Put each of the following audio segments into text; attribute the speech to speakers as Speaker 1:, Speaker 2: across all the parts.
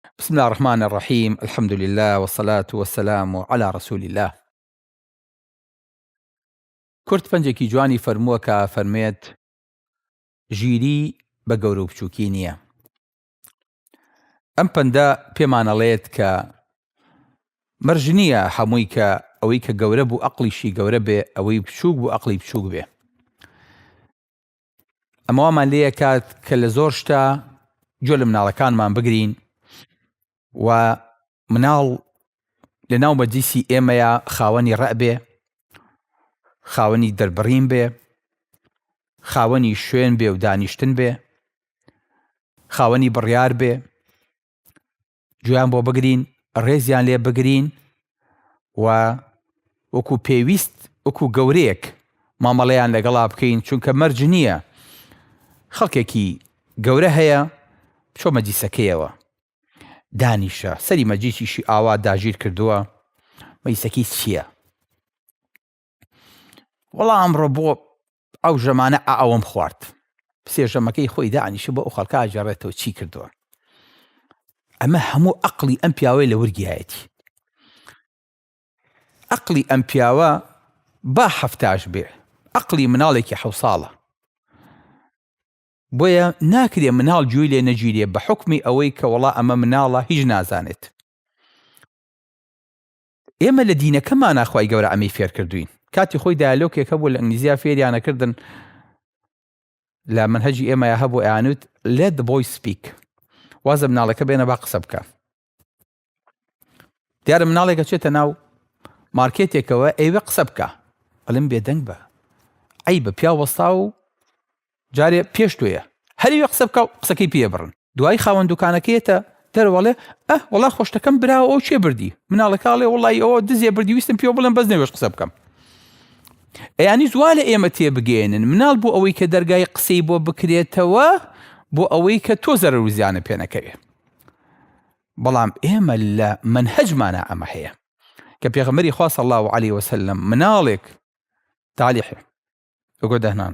Speaker 1: بسم الله الرحمن الرحيم، الحمد لله والصلاة والسلام على رسول الله. کورت پەنجێکی جوانی فەرمووە کە فەرمێت ژیری بە گەورە و بچووکی نییە. ئەم پەندە پێمانەڵێت کە مەرج نییە هەمووی کە ئەوەی کە گەورە بوو عەقڵیشی گەورە بێ، ئەوەی بچووک بوو عەقڵی بچووک بێ. ئەمە وامان لێ ئەکات کە لە زۆر شتا گوێ لە مناڵەکانمان بگرین و مناڵ لەناو مەجلیسی ئێمەیە خاوەنی ڕەع بێ، خاوەنی دەربڕین بێ، خاوەنی شوێن بێ و دانیشتن بێ، خاوەنی بڕیار بێ، گوێیان بۆ بگرین، ڕێزیان لێ بگرین و وەکو پێویست وەکو گەورەیەک مامەڵەیان لەگەڵا بکەین، چونکە مەرج نییە. خەڵکێکی گەورە هەیە بچۆ مەجلیسەکەیەوە، دانیشە سەری مەجلیسیشی ئاوا داگیر کردووە، مەجلیسەکەی چییە؟ وەڵا ئەمڕۆ بۆ ئەو ژەمانە ئەوەم خوارد. سێژەمەکەی خۆی دانیشە بۆ ئەو خەڵکە ئاجێڕێتەوە چی کردووە. ئەمە هەموو عەقڵی ئەم پیاوەی لە ورگایەتی. عەقڵی ئەم پیاوە با هەفتاش بێ، عەقڵی مناڵێکی 7 ساڵە. بۆیە ناکرێ مناڵ گوێی لێ نەگیرێ بە حوکمی ئەوەی کە وەڵا ئەمە مناڵە هیچ نازانێت. ئێمە لە دینەکەمانە خوای گەورە ئەمەی فێر کردوین. کاتی خۆی دایالۆگێکە بوو لە ئینگلیزییا فێریانەکردن، لە منهەجی ئێمەیە هەبوو ئەیانوت let the boy speak، وازە مناڵەکە بێنە با قسە بکە. دیارە مناڵێکە چێتە ناو مارکێتێکەوە ئەیوە قسە بکە، ئەڵێم بێدەنگ بە ئەی بە پیا وەستا و جارێ پێش توێیە هەریوە قسە بکە و قسەکەی پێ بڕن. دوای خاوەن دوکانەکەیەتە دەرەوەڵێ وەڵا خۆشتەکەم براوە ئەو چێ بردی؟ مناڵەکەڵێ وەڵی ئەوە دزێ بردی، ویستم پێ بڵێم بەس نەوێش قسە بکەم. ئەیانی زوا لە ئێمە تێبگێنن مناڵ بۆ ئەوەی کە دەرگای قسەی بۆ بکرێتەوە، بۆ ئەوەی کە تۆ زەرەر و زیانە پێ نەکەوێ. بەڵام ئێمە لە منهەجمانە ئەمە هەیە کە پێغەمبەری خوا صلی الله علیه وسلم مناڵێک تالیحێ وەگۆ دەهنان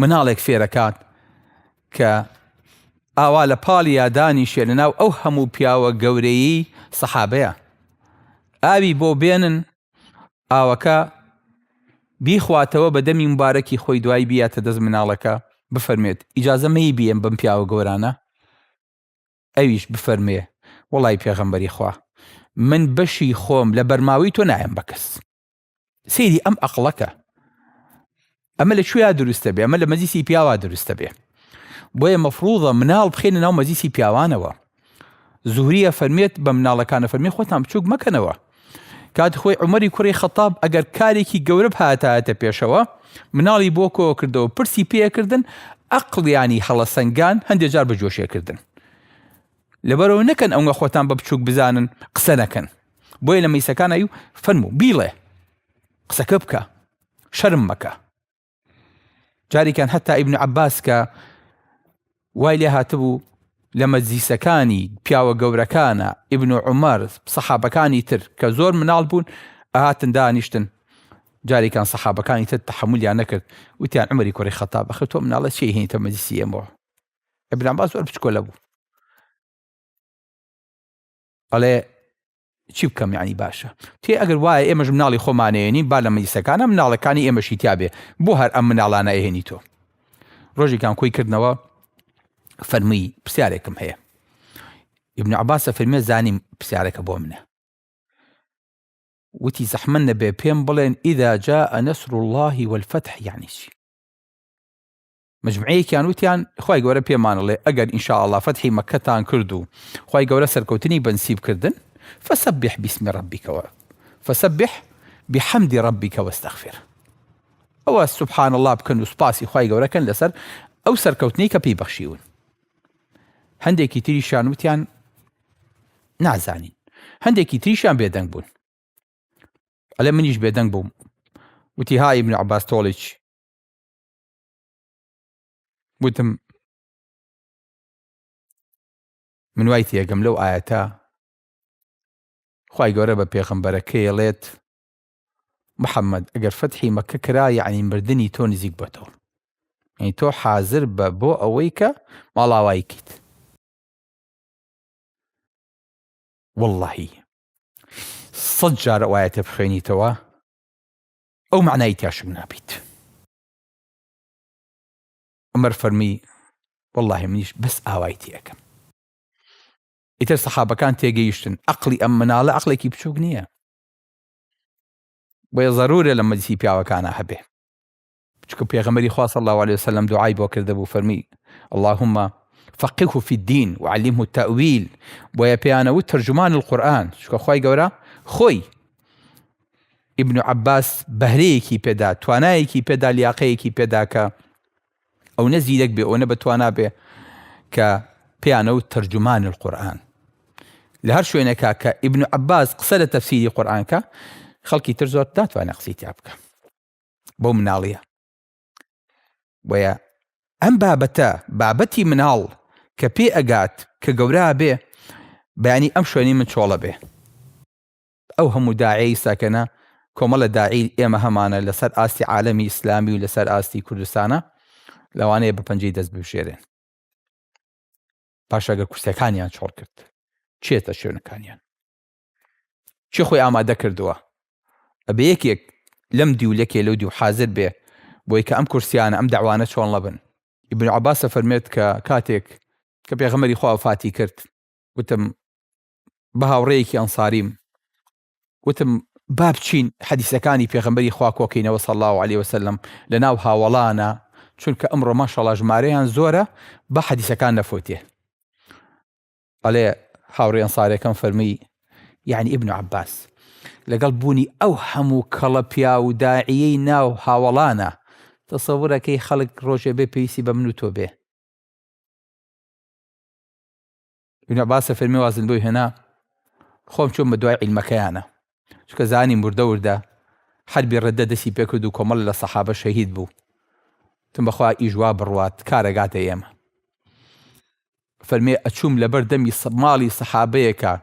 Speaker 1: مناڵێک فێرەکات کە ئاوا لە پاڵیا دانیشێ لەناو ئەو هەموو پیاوە گەورەیی سەحابەیە، ئاوی بۆ بێنن ئاوەکە بیخواتەوە بە دەمی مبارەکی خۆی، دوای بیاتە دەست مناڵەکە بفەرمێت ئیجازە مەی بێم بەم پیاوە گەورانە؟ ئەویش بفەرمێ وەڵای پێغەمبەری خوا من بەشی خۆم لە بەرماوی تۆ نایم بە کەس. سەیری ئەم عەقڵەکە. ئەمە لە کوێیا دروستە بێ؟ ئەمە لە مەجلیسی پیاوا دروستە بێ. بۆیە مەفروضە مناڵ بخێنە ناو مەجلیسی پیاوانەوە. زوهریە فەرمێت بە مناڵەکانە فەرمێ خۆتان بچووک مەکەنەوە. کاتی خۆی عومەری کوڕی خەتاب ئەگەر کارێکی گەورە بهاتایەتە پێشەوە، مناڵی بۆ کۆ کردەوە پرسی پێکردن، عەقڵیانی هەڵەسەنگان هەندێک جار بە جۆشێکردن. لەبەرەوە نەکەن ئەوە خۆتان بە بچووک بزانن قسە نەکەن. بۆیە لە مەیسەکان ئەیوو فەرموو بیڵێ قسەکە بکە، شەرم مەکە. جارێکیان هەتا ئیبن عەباس کە وای لێ هاتبوو لە مەجلیسەکانی پیاوە گەورەکانە ئیبن عومەر سەحابەکانی تر کە زۆر مناڵ بوون ئەهاتن دانیشتن، جارێکیان سەحابەکانی تر تەحەمولیان نەکرد، وتیان عومەری کوڕی خەتاب ئەخە تۆ مناڵە چی هێنیتە مەجلیسی ئێمەوە؟ ئیبن عەباس زۆر بچکۆلە بوو. ئەڵێ چی بکەم یعنی باشە؟ تێ ئەگەر وایە ئێمەش مناڵی خۆمانەیەنی با لە مەجلیسەکانە مناڵەکانی ئێمەشی تیا بێ، بۆ هەر ئەم مناڵانە ئەهێنی تۆ؟ ڕۆژێکیان کۆی کردنەوە فەرمووی پرسیارێکم هەیە. ئیبن عەباسە فەرمێ زانیم پرسیارەکە بۆ منە. وتی زەحمەت نەبێ پێم بڵێن ئیذا جاء نەسر الله والفتح یعنی چی؟ مجموعەیەکیان وتیان خوای گەورە پێمانەڵێ ئەگەر ئینشاء الله فەتحی مەکەتان کرد و خوای گەورە سەرکەوتنی بەنسیب کردن، فسبح باسم ربك فسبح بحمد ربك واستغفر. ئەوە سبحان الله بکەن و سوپاسی خوای گەورەکەن لەسەر ئەو سەرکەوتنی کە پێی بەخشیون. هەندێکی تریشان وتیان نازانین، هەندێکی تریشان بێدەنگ بوون. ئەڵێ منیش بێدەنگ بووم. وتی ها ئیبن عەباس تۆڵی چی؟ وتم من وای تێگەم لەو ئایەتە خوای گەورە بە پێغەمبەرەکەی ئەڵێت محەممەد ئەگەر فەتحی مەکە کرا یعنی مردنی تۆ نزیک بێتەوە، یعنی تۆ حازر بە بۆ ئەوەی کە ماڵاوایکیت. واللهی 100 جار ئەوایەتە بخوێنیتەوە ئەو معنای تیاشم نابیت. عومەر فەرمی واللهی منیش بەس ئاوای تێەکەم. ئیتر سەحابەکان تێگەیشتن عەقڵی ئەم مناڵە عەقڵێکی بچووک نییە، بۆیە ضرورە لە مەجلیسی پیاوەکانە هەبێ. چونکە پێغەمبەری خوا صلی الله عليه وسلم دوعای بۆ کردبوو فەرمی اللهم فقهه في الدين وعلمه التأويل، بۆیە پێیانەوت تەرجمان القورآن، چونکە خوای گەورە خۆی ئیبن عەباس بەهرەیەکی پێدا، توانایەکی پێدا، لیاقەیەکی پێدا کە ئەو نە زیرەک بێ ئەو نە بەتوانا بێ کە پێیانەوت تەرجمان القورآن. لە هەر شوێنێکا کە ئیبن عەباس قسە لە تەفسیری قورئانکە خەڵکی تر زۆر ناتوانێت قسەی تیا بکە بۆ مناڵیە. بۆیە ئەم بابەتی مناڵ کە پێ ئەگات کە گەورە بێ بەیانی ئەم شوێنی من چۆڵە بێ. ئەو هەموو داعی ساکەنە کۆمەڵە داعی ئێمە هەمانە لەسەر ئاستی عالەمی ئیسلامی و لەسەر ئاستی کوردستانە لەوانەیە بە پەنجەی دەست بشێرێن. پاش ئەگەر کورسەکانیان چۆڵ کرد چێتە شوێنەکانیان، چی خۆی ئامادە کردووە ئەبێ یەکێک لەم دی و لەکێ لەو دی و حازر بێ بۆی کە ئەم کورسیانە ئەم دەعوانە چۆن لەبن. ئیبن عەباسە فەرمێت کە کاتێک کە پێغەمبەری خوا وفاتی کرد وتم بە هاوڕێیەکی ئەنساریم وتم با بچین حەدیسەکانی پێغەمبەری خوا کۆکەینەوە صلی الله عليه وسلم لە ناو هاوڵانە، چونکە ئەمڕۆ ماشەڵڵا ژمارەیان زۆرە بە حەدیسەکان نەفوتێ. ئەڵێ هاوڕێی ئەنسارەکەم فەرمی یعنی ئیبن عەباس لەگەڵ بوونی ئەو هەموو کەڵە پیا و داعیەی ناو هاوڵانە تەسەوورەکەی خەڵک ڕۆژێ بێ پێویستی بە من و تۆ بێ. ئیبن عەباسە فەرمی وازن بۆی هێنا خۆم چۆن بە دوای عیلمەکەیانە، چونکە زانی وردە حربی ڕەدە دەستی پێ کرد و کۆمەڵ لە سەحابە شەهید بوو. تم بەخوا ئیژوا بڕوات کارەگاتە ئێمە. فەرمێ ئەچووم لەبەر دەمی ماڵی سەحابەیەکە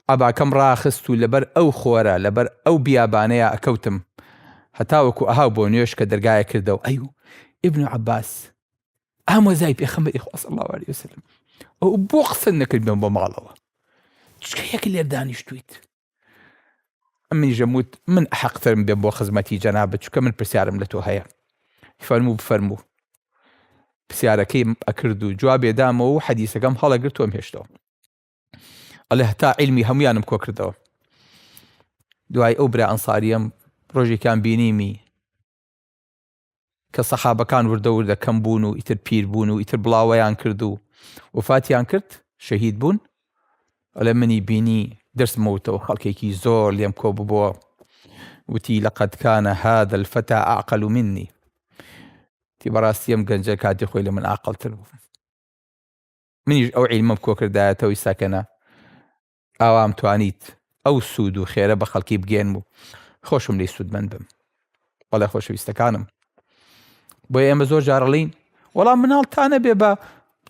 Speaker 1: ئەباکەم ڕاخست و لەبەر ئەو خۆرە لەبەر ئەو بیابانەیە ئەکەوتم هەتاوەکو ئەهاو بۆ نوێش کە دەرگایە کردەوە ئەی و ئیبن عەباس ئامۆزای پێغەمبەری خوا صلی الله عليه وسلم ئەو بۆ قسە نەکردبێن بۆ ماڵەوە چکە یەک لێر دانیشتویت. ئەمنی ژەموت من ئەحەقترم بێ بۆ خزمەتی جەنابەت چونکە من پرسیارم لە تۆ هەیە. فەرموو بفەرموو. پرسیارەکەی ئەکرد و جوابێ دامەوە و حەدیسەکەم هەڵەگرت تۆم هێشتەوە. ئەڵێ هەتا عیلمی هەمویانم کۆ کردەوە. دوای ئەو برا ئەنساریەم ڕۆژێکیان بینیمی کە سەحابەکان وردە کەم بوون و ئیتر پیر بوون و ئیتر بڵاوەیان کرد و وفاتیان کرد شەهید بوون. ئەڵێ منی بینی دەرسمەوتەوە خەڵکێکی زۆر لێم کۆ ببووە وتی لەقەد کانە هذا الفتى أعقل مني. تی بەڕاستی ئەم گەنجە کاتی خۆی لە من عاقڵتر بوو. منیش ئەو عیلمەم کۆ کردایەتەوەی ساکەنە ئاوام توانیت ئەو سوود و خێرە بە خەڵکی بگێن و خۆشم لێی سوودمەند بم. بەڵێ خۆشەویستەکانم بۆ ئێمە زۆر جارەڵین وەڵام مناڵتانە بێ بە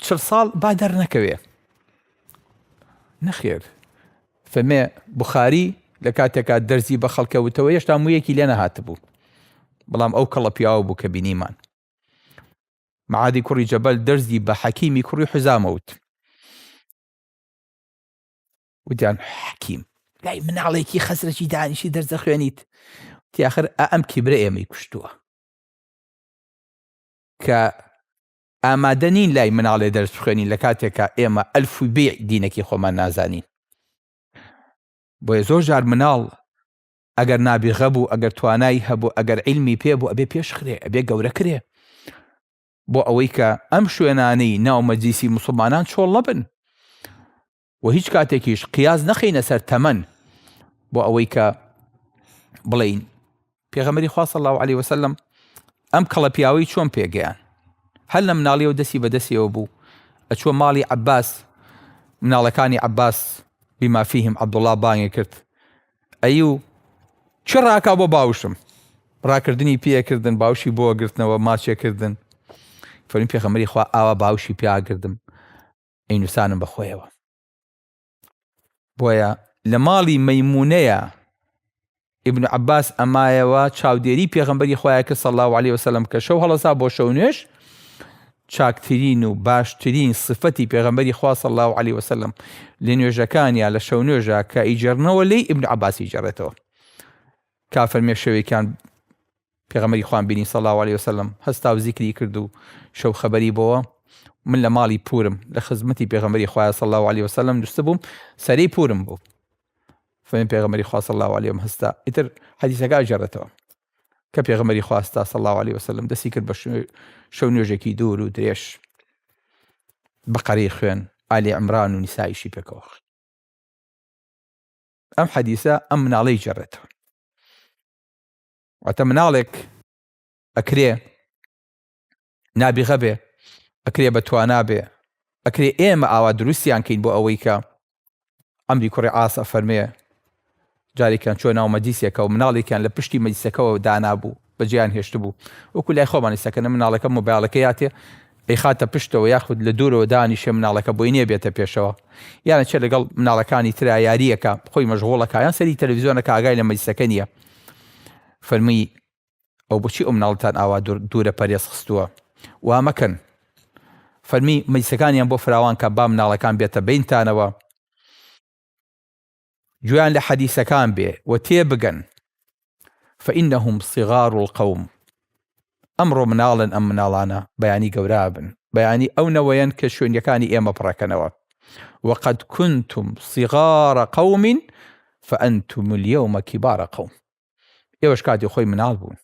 Speaker 1: 40 ساڵ با دەرنەکەوێ. نەخێر. فەرمێ بوخاری لە کاتێکا دەرزی بە خەڵکەوتەوە هێشتا موویەکی لێ نەهات بوو، بەڵام ئەو کەڵە پیاوە بوو کە بینیمان. معادی کوڕی جەبەل دەرزی بە حەکیمی کوڕی حوزامەوت. وتیان حەکیم لای مناڵێکی خەزرەکی دانیشی دەرز دەخوێنیت. تی ئاخر ئەم کیبرە ئێمەی کوشتووە کە ئامادە نین لای مناڵێ دەرز بخوێنین لە کاتێکە ئێمە ئەلف و بێ دینێکی خۆمان نازانین. بۆیە زۆر جار مناڵ ئەگەر نابیغە بوو ئەگەر توانای هەبوو ئەگەر عیلمی پێ بوو ئەبێ پێشخرێ ئەبێ گەورە کرێ بۆ ئەوەی کە ئەم شوێنانەی ناو مەجلیسی موسڵمانان چۆڵ نەبن و هیچ کاتێکیش قیاس نەخینە سەر تەمەن بۆ ئەوەی کە بڵین پێغەمبەری خوا صلی الله عليه وسلم ئەم کەڵە پیاوەی چۆن پێگەیان. هەر لە مناڵیەوە دەستی بەدەستیەوە بوو ئەچووە ماڵی عەباس مناڵەکانی عەباس بما فيهم عەبدوڵڵا بانگی کرد ئەیوو چ ڕاکا بۆ باوشم. ڕاکردنی پێکردن باوشی بۆ گرتنەوە ماچێکردن. فەرمی پێغەمبەری خوا ئاوا باوشی پیاگردم ئەی نووسانم بەخۆیەوە. بۆیە لە ماڵی مەیمونەیە ئیبن عەباس ئەمایەوە چاودێری پێغەمبەری خوایە کرد صلی الله عليه وسلم کە شەو هەڵەسا بۆ شەو نوێژ چاکترین و باشترین صفەتی پێغەمبەری خوا صلی الله عليه وسلم لە نوێژەکانیان لە شەو نوێژە کە ئیجێڕنەوە لێی ئیبن عەباس ئیجێڕێتەوە کا فەرمێ شەوێکیان پێغەمبەری خوان بینی صلی الله عليه وسلم هەستا و زیکری کرد و شەو خەبەری بۆوە من لە ماڵی پورم لە خزمەتی پێغەمبەری خوا صلی الله عليه وسلم دوست بووم سەرەی پورم بوو فەرمێ پێغەمبەری خوا صلی الله عليه وسلم هەستا ئیتر حەدیثەکە ئەجێڕێتەوە کە پێغەمبەری خوا صلی الله عليه وسلم دەستی کرد بە شەو نوێژێکی دوور و درێژ بەقەرەی خوێن ئالی عیمران و نیساییشی پێکەوە ئەم حەدیثە ئەم مناڵەی جێڕێتەوە واتە مناڵێک ئەکرێ نابیغە بێ ئەکرێ بەتوانا بێ ئەکرێ ئێمە ئاوا دروستیان کەین بۆ ئەوەی کە ئەمری کوڕی عاس ئەفەرمێ جارێکیان چۆ ناو مەجلیسێکە و مناڵێکیان لە پشتی مەجلیسەکەەوە دانابوو بەجیان هێشت بوو وەکو لای خۆمانی سەکەنە مناڵەکە مۆبایڵەکە یاتێ ئەی خاتە پشتەوە یاخود لە دوورەوە دانیشێ مناڵەکە بۆی نییە بێتە پێشەوە یانە چێ لەگەڵ مناڵەکانی ترا یاریەکە خۆی مەشغوڵەکە یان سەری تەلەڤیزیۆنەکە ئاگای لە مەجلیسەکە نییە فەرمووی ئەو بۆچی ئەو مناڵتان ئاوا دوورە پەرێز خستووە وا مەکەن فەرمی مەجلیسەکانیان بۆ فراوان کە با مناڵەکان بێتە بینتانەوە جویان لە حەدیثەکان بێ و تێبگەن فإنهم صغار القوم ئەمڕۆ مناڵن ئەم مناڵانە بەیانی گەورا بن بەیانی ئەو نەوەیەن کە شوێنیەکانی ئێمە پڕەکەنەوە وقد كنتم صغار قوم فأنتم اليوم كبار قوم ئێوەش کاتی خۆی مناڵ بوون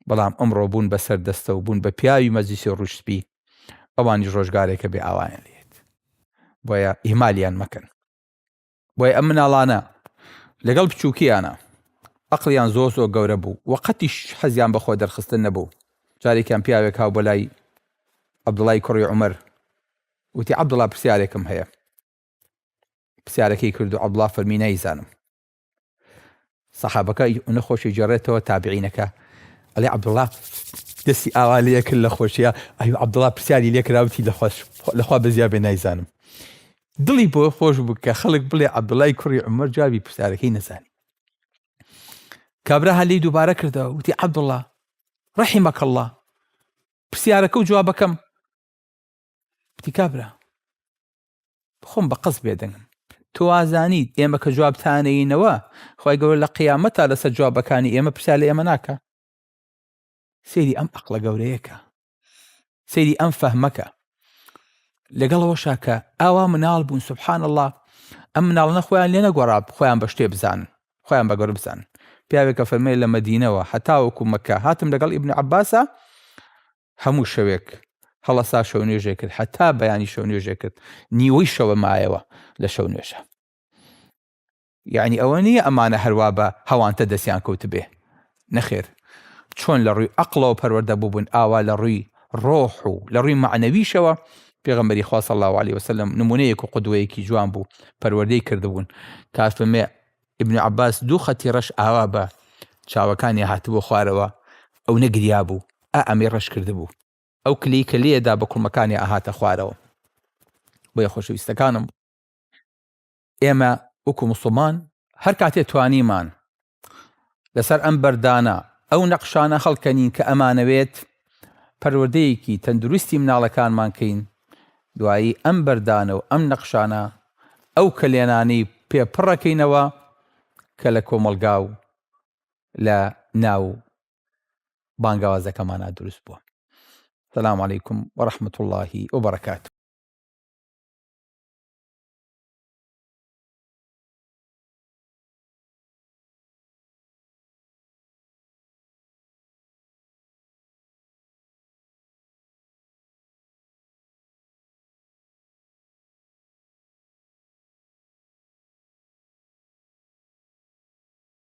Speaker 1: بەڵام ئەمڕۆ بوون بەسەر دەستە و بوون بە پیاوی مەجلیسی ڕوشسپی ئەوانی ڕۆژگارێکە بێ ئاوایان لێت بۆیە ئیمالیان مەکەن بۆیە ئەم مناڵانە لەگەڵ بچووکیانە ئەقلیان زۆر گەورە بوو وەقەتیش حەزیان بەخۆ دەرخستن نەبوو جارێکیان پیاوێک هاو بۆ لای عەبدوڵای کوڕی عومەر وتی عەبدوڵا پرسیارێکم هەیە پرسیارەکەی کرد و عەبدوڵا فەرمی نەیزانم سەحابەکە نەخۆشی جێڕێتەوە تابعینەکە ئەڵێ عەبدوڵا دەستی ئاوا لێ کرد لە خۆشیە ئەی عەبدوڵا پرسیاری لێ کراوتی لەخوا بەزیا بێ نایزانم دڵی بۆ خۆش بوو کە خەڵک بڵێ عەبدوڵای کوڕی عومەر جوابی پرسیارەکەی نەزانی کابرا هەلی دووبارە کردەوە وتی عەبدوڵا ڕەحیمەکە الله پرسیارەکە و جوابەکەم وتی کابرا بخۆم بە قەز بێدەنگم تۆ ئازانیت ئێمە کە جوابتانەینەوە خۆی گەورە لە قیامەتا لەسەر جوابەکانی ئێمە پرسیار لە ئێمە ناکە سەیری ئەم عەقڵە گەورەیەکە سەیری ئەم فەهمەکە لەگەڵەوەشا کە ئاوا مناڵ بوون سوبحان الله ئەم مناڵانە خۆیان لێ نەگۆڕاب خۆیان بە شتێ بزانن خۆیان بە گەورە بزانن پیاوێکە فەرمێ لە مەدینەوە هەتاوەکو مەکە هاتم لەگەڵ ئیبن عەباسە هەموو شەوێک هەڵەسا شەو نوێژێ کرد هەتا بەیانی شەو نوێژێ کرد نیوەی شەوە مایەوە لە شەو نوێژە یعنی ئەوە نییە ئەمانە هەروە بە هەوانتە دەستیان کەوت بێ نەخێر چۆن لە ڕووی عەقڵەوە پەروەردە بووبوون ئاوا لە ڕووی ڕۆح و لە ڕووی معنەویشەوە پێغەمبەری خوا صلی الله عليه وسلم نمونەیەک و قودوەیەکی جوان بوو پەروەردەی کردبوون تا فەرمێ ئیبن عەباس دوو خەتی ڕەش ئاوا بە چاوەکانی هاتبوو خوارەوە ئەو نەگریا بوو ئەمێ ڕەش کردبوو ئەو کلی کە لێدا بە کوڵمەکانی ئاهاتە خوارەوە بۆیە خۆشەویستەکانم ئێمە وەکو موسڵمان هەر کاتێ توانیمان لەسەر ئەم بەردانە ئەو نەقشانە هەڵکەنین کە ئەمانەوێت پەروەردەیەکی تەندروستی مناڵەکانمان کەین دوایی ئەم بەردانە و ئەم نەقشانە ئەو کلێنانەی پێپڕەکەینەوە کە لە کۆمەلگا و لە ناو بانگاوازەکەمانە دروست بووە. السلام عليكم ورحمة الله وبركاته.